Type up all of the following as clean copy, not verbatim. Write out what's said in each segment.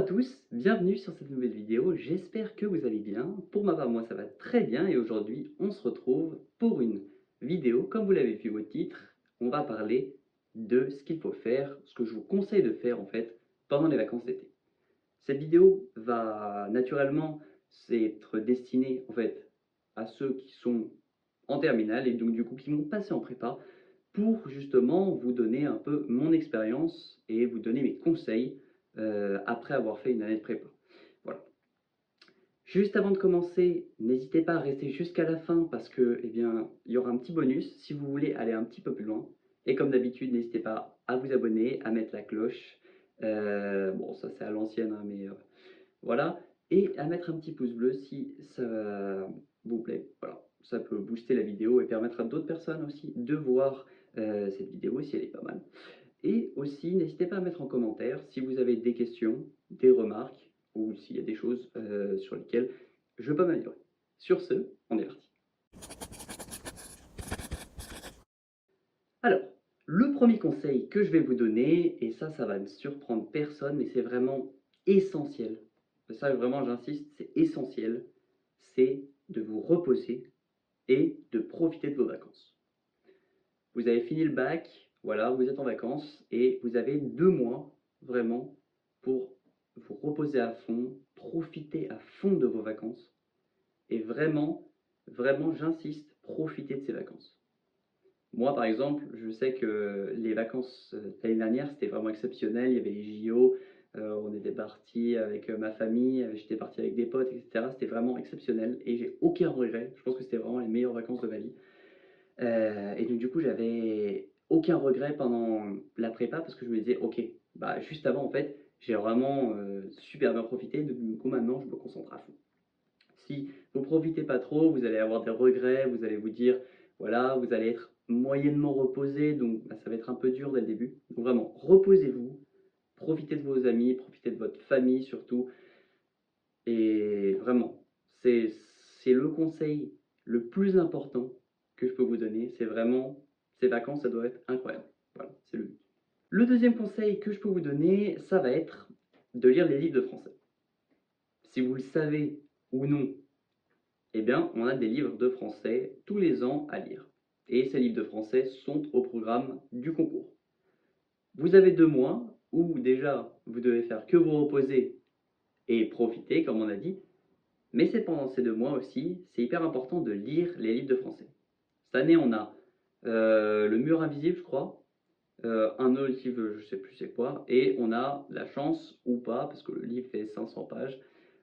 tous, bienvenue sur cette nouvelle vidéo, j'espère que vous allez bien. Pour ma part, moi ça va très bien et aujourd'hui on se retrouve pour une vidéo, comme vous l'avez vu au titre, on va parler de ce qu'il faut faire, ce que je vous conseille de faire en fait pendant les vacances d'été. Cette vidéo va naturellement être destinée en fait à ceux qui sont en terminale et donc du coup qui vont passer en prépa pour justement vous donner un peu mon expérience et vous donner mes conseils après avoir fait une année de prépa. Voilà. Juste avant de commencer, n'hésitez pas à rester jusqu'à la fin parce que, eh bien, il y aura un petit bonus si vous voulez aller un petit peu plus loin. Et comme d'habitude, n'hésitez pas à vous abonner, à mettre la cloche. Bon, ça c'est à l'ancienne, hein, mais voilà. Et à mettre un petit pouce bleu si ça vous plaît. Voilà. Ça peut booster la vidéo et permettre à d'autres personnes aussi de voir cette vidéo si elle est pas mal. Et aussi, n'hésitez pas à mettre en commentaire si vous avez des questions, des remarques ou s'il y a des choses sur lesquelles je peux m'améliorer. Sur ce, on est parti. Alors, le premier conseil que je vais vous donner, et ça va ne surprendre personne, mais c'est vraiment essentiel. Ça, vraiment, j'insiste, c'est essentiel. C'est de vous reposer et de profiter de vos vacances. Vous avez fini le bac, voilà, vous êtes en vacances et vous avez 2 mois vraiment pour vous reposer à fond, profiter à fond de vos vacances et vraiment, vraiment, j'insiste, profiter de ces vacances. Moi, par exemple, je sais que les vacances l'année dernière, c'était vraiment exceptionnel. Il y avait les JO, on était parti avec ma famille, j'étais parti avec des potes, etc. C'était vraiment exceptionnel et j'ai aucun regret. Je pense que c'était vraiment les meilleures vacances de ma vie. Et donc du coup, j'avais aucun regret pendant la prépa parce que je me disais: «OK, bah, juste avant, en fait, j'ai vraiment, super bien profité, donc du coup, maintenant, je me concentre à fond». Si vous profitez pas trop, vous allez avoir des regrets, vous allez vous dire, voilà, vous allez être moyennement reposé, donc bah, ça va être un peu dur dès le début. Donc vraiment, reposez-vous, profitez de vos amis, profitez de votre famille surtout, et vraiment, c'est c'est le conseil le plus important que je peux vous donner. C'est vraiment, ces vacances, ça doit être incroyable. Voilà, c'est le but. Le deuxième conseil que je peux vous donner, ça va être de lire les livres de français. Si vous le savez ou non, eh bien, on a des livres de français tous les ans à lire. Et ces livres de français sont au programme du concours. Vous avez 2 mois où déjà vous devez faire que vous reposer et profiter, comme on a dit, mais c'est pendant ces 2 mois aussi, c'est hyper important de lire les livres de français. Cette année, on a Le Mur Invisible, je crois, un autre livre, je sais plus c'est quoi, et on a la chance, ou pas, parce que le livre fait 500 pages,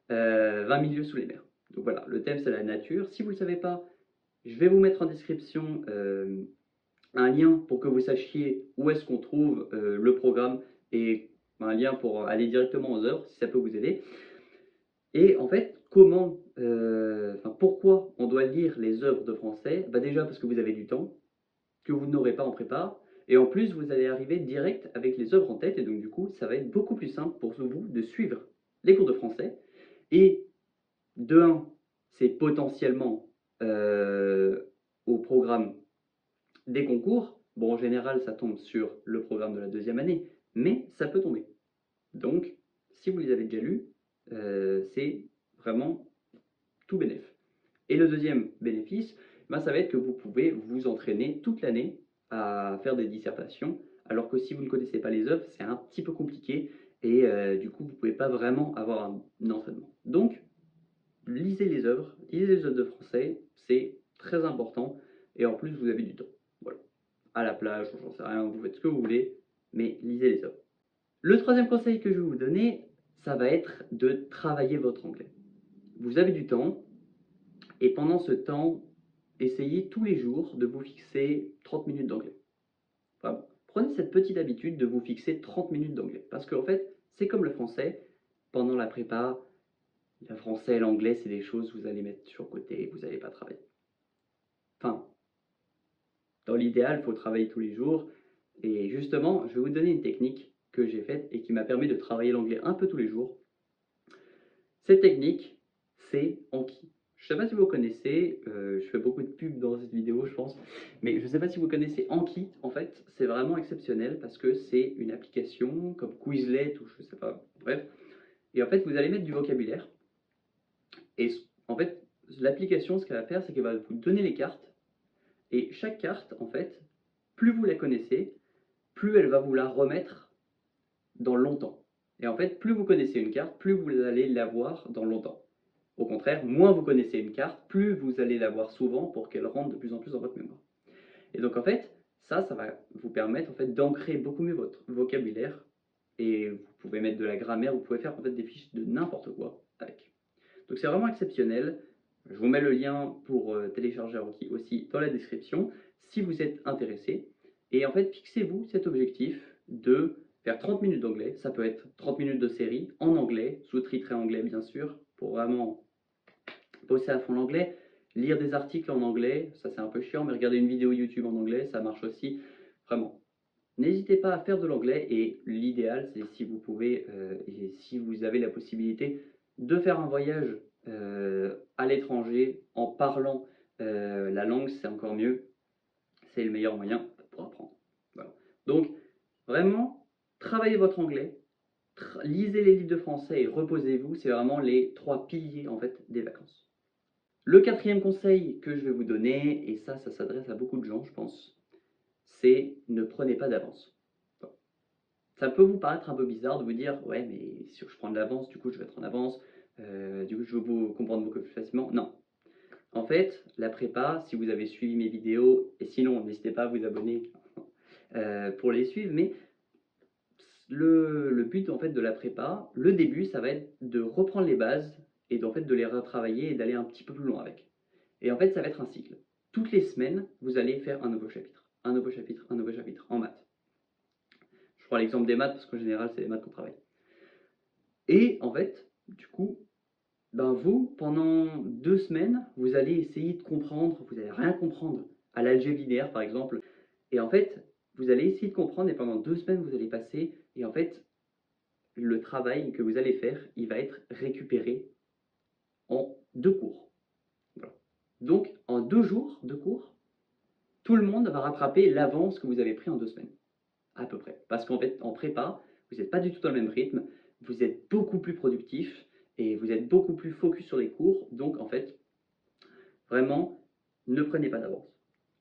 20 milieux sous les mers. Donc voilà, le thème c'est la nature. Si vous ne le savez pas, je vais vous mettre en description un lien pour que vous sachiez où est-ce qu'on trouve le programme et un lien pour aller directement aux œuvres, si ça peut vous aider. Et en fait, pourquoi on doit lire les œuvres de français? Bah déjà parce que vous avez du temps, que vous n'aurez pas en prépa, et en plus vous allez arriver direct avec les œuvres en tête, et donc du coup ça va être beaucoup plus simple pour vous de suivre les cours de français. Et de un, c'est potentiellement au programme des concours. Bon, en général, ça tombe sur le programme de la deuxième année, mais ça peut tomber. Donc, si vous les avez déjà lus, c'est vraiment tout bénef. Et le deuxième bénéfice, ben, ça va être que vous pouvez vous entraîner toute l'année à faire des dissertations, alors que si vous ne connaissez pas les œuvres, c'est un petit peu compliqué et du coup, vous ne pouvez pas vraiment avoir un entraînement. Donc, lisez les œuvres de français, c'est très important et en plus, vous avez du temps. Voilà. À la plage, j'en sais rien, vous faites ce que vous voulez, mais lisez les œuvres. Le troisième conseil que je vais vous donner, ça va être de travailler votre anglais. Vous avez du temps, et pendant ce temps, essayez tous les jours de vous fixer 30 minutes d'anglais. Enfin, prenez cette petite habitude de vous fixer 30 minutes d'anglais. Parce qu'en fait, c'est comme le français. Pendant la prépa, le français et l'anglais, c'est des choses que vous allez mettre sur le côté et vous n'allez pas travailler. Enfin, dans l'idéal, il faut travailler tous les jours. Et justement, je vais vous donner une technique que j'ai faite et qui m'a permis de travailler l'anglais un peu tous les jours. Cette technique, c'est Anki. Je ne sais pas si vous connaissez, je fais beaucoup de pubs dans cette vidéo, je pense, mais je ne sais pas si vous connaissez Anki. En fait, c'est vraiment exceptionnel parce que c'est une application comme Quizlet ou je ne sais pas, bref. Et en fait, vous allez mettre du vocabulaire. Et en fait, l'application, ce qu'elle va faire, c'est qu'elle va vous donner les cartes. Et chaque carte, en fait, plus vous la connaissez, plus elle va vous la remettre dans longtemps. Et en fait, plus vous connaissez une carte, plus vous allez l'avoir dans longtemps. Au contraire, moins vous connaissez une carte, plus vous allez l'avoir souvent pour qu'elle rentre de plus en plus dans votre mémoire. Et donc en fait, ça va vous permettre en fait d'ancrer beaucoup mieux votre vocabulaire. Et vous pouvez mettre de la grammaire, vous pouvez faire en fait des fiches de n'importe quoi avec. Donc c'est vraiment exceptionnel. Je vous mets le lien pour télécharger Aroki aussi dans la description si vous êtes intéressé. Et en fait, fixez-vous cet objectif de faire 30 minutes d'anglais. Ça peut être 30 minutes de série en anglais, sous-titré anglais bien sûr, pour vraiment bosser à fond l'anglais. Lire des articles en anglais, ça c'est un peu chiant, mais regarder une vidéo YouTube en anglais, ça marche aussi. Vraiment. N'hésitez pas à faire de l'anglais et l'idéal, c'est si vous pouvez et si vous avez la possibilité de faire un voyage à l'étranger en parlant la langue, c'est encore mieux. C'est le meilleur moyen pour apprendre. Voilà. Donc, vraiment, travaillez votre anglais, lisez les livres de français et reposez-vous. C'est vraiment les 3 piliers en fait des vacances. Le quatrième conseil que je vais vous donner, et ça s'adresse à beaucoup de gens, je pense, c'est ne prenez pas d'avance. Ça peut vous paraître un peu bizarre de vous dire ouais, mais si je prends de l'avance, du coup je vais être en avance, du coup je vais vous comprendre beaucoup plus facilement. Non. En fait, la prépa, si vous avez suivi mes vidéos, et sinon n'hésitez pas à vous abonner pour les suivre, mais le but en fait de la prépa, le début, ça va être de reprendre les bases et en fait de les retravailler et d'aller un petit peu plus loin avec. Et en fait, ça va être un cycle. Toutes les semaines, vous allez faire un nouveau chapitre, un nouveau chapitre, un nouveau chapitre en maths. Je prends l'exemple des maths parce qu'en général, c'est les maths qu'on travaille. Et en fait, du coup, ben vous, pendant 2 semaines, vous allez essayer de comprendre, vous n'allez rien comprendre à l'algèbre linéaire par exemple. Et en fait, vous allez essayer de comprendre et pendant 2 semaines, vous allez passer. Et en fait, le travail que vous allez faire, il va être récupéré en 2 cours. Voilà. Donc, en 2 jours de cours, tout le monde va rattraper l'avance que vous avez pris en 2 semaines, à peu près. Parce qu'en fait, en prépa, vous n'êtes pas du tout dans le même rythme, vous êtes beaucoup plus productif et vous êtes beaucoup plus focus sur les cours. Donc, en fait, vraiment, ne prenez pas d'avance.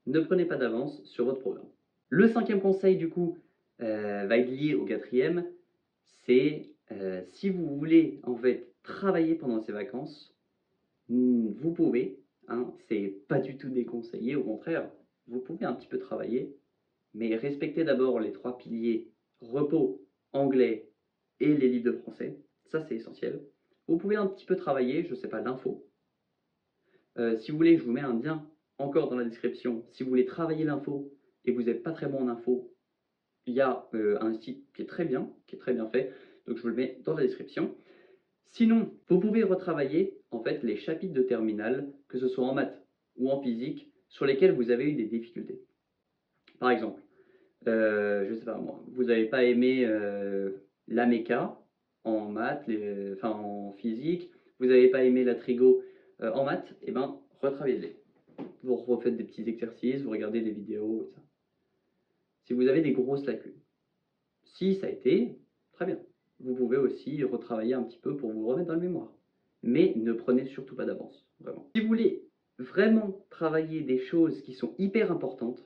Ne prenez pas d'avance sur votre programme. Le cinquième conseil, du coup, va être lié au quatrième. C'est si vous voulez, en fait, travailler pendant ces vacances, vous pouvez, hein, c'est pas du tout déconseillé, au contraire, vous pouvez un petit peu travailler, mais respectez d'abord les 3 piliers repos, anglais et les livres de français. Ça, c'est essentiel. Vous pouvez un petit peu travailler, je ne sais pas, l'info. Si vous voulez, je vous mets un lien encore dans la description. Si vous voulez travailler l'info et que vous n'êtes pas très bon en info, il y a un site qui est très bien fait. Donc je vous le mets dans la description. Sinon, vous pouvez retravailler en fait les chapitres de terminale, que ce soit en maths ou en physique, sur lesquels vous avez eu des difficultés. Par exemple, je sais pas moi, vous n'avez pas aimé la méca en maths, enfin en physique, vous n'avez pas aimé la trigo en maths, et ben retravaillez-les. Vous refaites des petits exercices, vous regardez des vidéos, et ça. Si vous avez des grosses lacunes. Si ça a été, très bien. Vous pouvez aussi retravailler un petit peu pour vous remettre dans le mémoire. Mais ne prenez surtout pas d'avance, vraiment. Si vous voulez vraiment travailler des choses qui sont hyper importantes,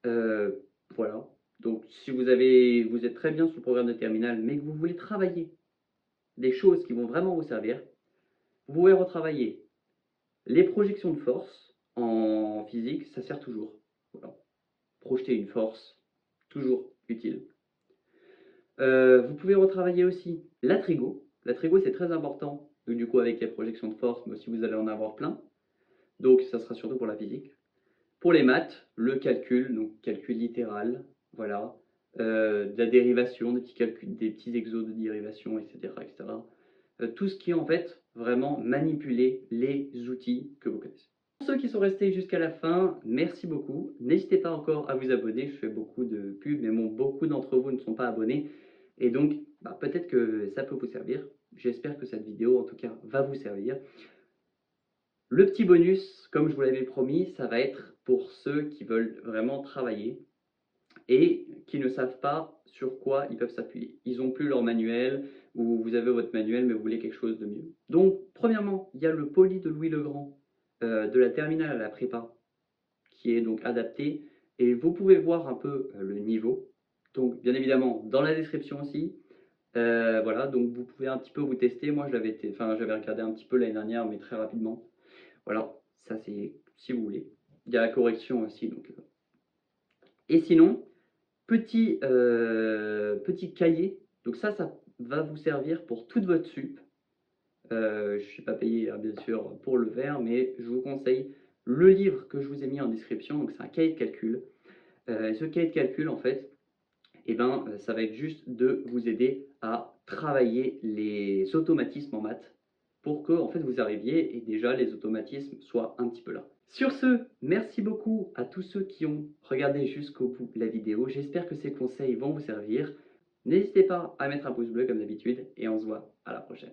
voilà. Donc si vous êtes très bien sur le programme de terminale, mais que vous voulez travailler des choses qui vont vraiment vous servir, vous pouvez retravailler les projections de force en physique, ça sert toujours. Voilà. Projeter une force, toujours utile. Vous pouvez retravailler aussi la trigo. La trigo, c'est très important, donc, du coup, avec les projections de force, mais aussi vous allez en avoir plein. Donc, ça sera surtout pour la physique. Pour les maths, le calcul, donc calcul littéral, voilà. De la dérivation, des petits calculs, des petits exos de dérivation, etc. etc. Tout ce qui est en fait vraiment manipuler les outils que vous connaissez. Pour ceux qui sont restés jusqu'à la fin, merci beaucoup. N'hésitez pas encore à vous abonner, je fais beaucoup de pubs, mais bon, beaucoup d'entre vous ne sont pas abonnés. Et donc, peut-être que ça peut vous servir. J'espère que cette vidéo, en tout cas, va vous servir. Le petit bonus, comme je vous l'avais promis, ça va être pour ceux qui veulent vraiment travailler. et qui ne savent pas sur quoi ils peuvent s'appuyer. Ils n'ont plus leur manuel, ou vous avez votre manuel, mais vous voulez quelque chose de mieux. Donc, premièrement, il y a le Poly de Louis Legrand, de la terminale à la prépa, qui est donc adapté, et vous pouvez voir un peu le niveau. Donc, bien évidemment, dans la description aussi. Voilà, donc vous pouvez un petit peu vous tester. Moi, j'avais regardé un petit peu l'année dernière, mais très rapidement. Voilà, ça c'est si vous voulez. Il y a la correction aussi. Et sinon, petit cahier. Donc ça va vous servir pour toute votre sup. Je ne suis pas payé, hein, bien sûr, pour le faire, mais je vous conseille le livre que je vous ai mis en description. Donc c'est un cahier de calcul. Et ce cahier de calcul, en fait, eh ben, ça va être juste de vous aider à travailler les automatismes en maths pour que en fait, vous arriviez et déjà les automatismes soient un petit peu là. Sur ce, merci beaucoup à tous ceux qui ont regardé jusqu'au bout la vidéo. J'espère que ces conseils vont vous servir. N'hésitez pas à mettre un pouce bleu comme d'habitude et on se voit à la prochaine.